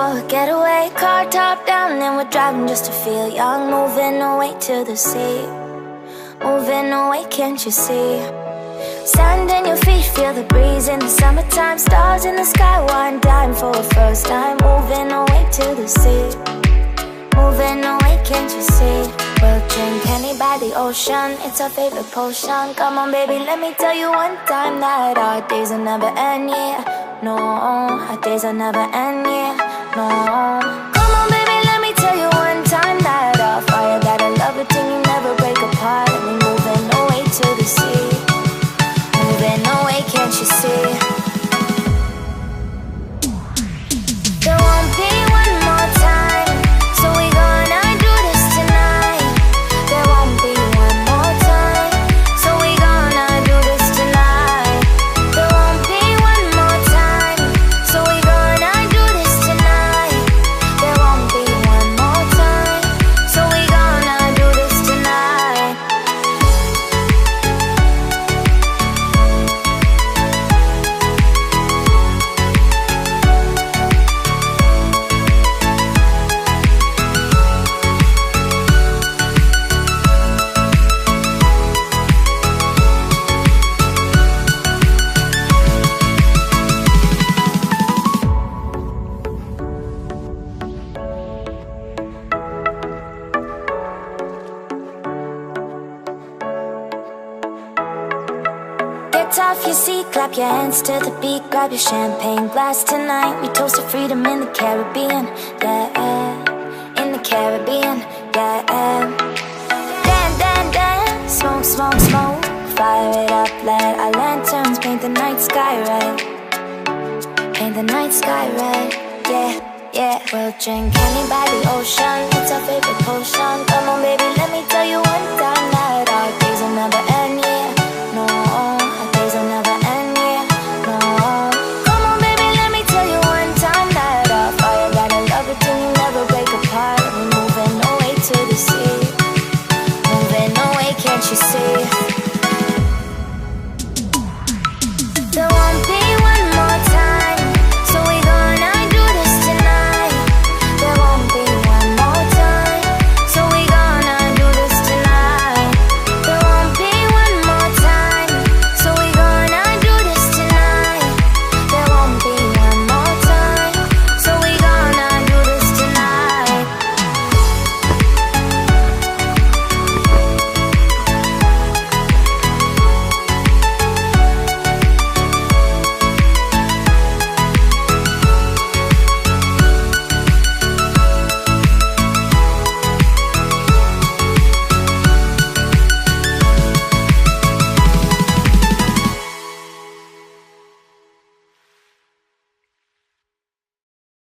for a getaway. Car top down and we're driving just to feel young. Moving away to the sea, moving away, can't you see? Sand in your feet, feel the breeze in the summertime. Stars in the sky, one dime for a first time. Moving away to the sea, moving away, can't you see? We'll drink honey by the ocean, it's our favorite potion. Come on baby, let me tell you one time that our days will never end, yeah. No, our days will never end, yeah. No. Come on baby, let me tell you one time that our fire got a love it till you never break apart. And we're moving away to the sea, moving away, can't you see? There won't be one more time, so we gonna do this tonight. There won't be one more time, so we gonna do this tonight. There won't be one more time, so we gonna do this tonight. There won't be one more time, so we gonna do this tonight. Get off your seat, clap your hands to the beat. Grab your champagne glass tonight. We toast to freedom in the Caribbean, yeah. In the Caribbean, yeah. Dance, dance, dance, smoke, smoke, smoke. Fire it up, let our lanterns paint the night sky red. Paint the night sky red, yeah, yeah. We'll drink honey by the ocean, it's our favorite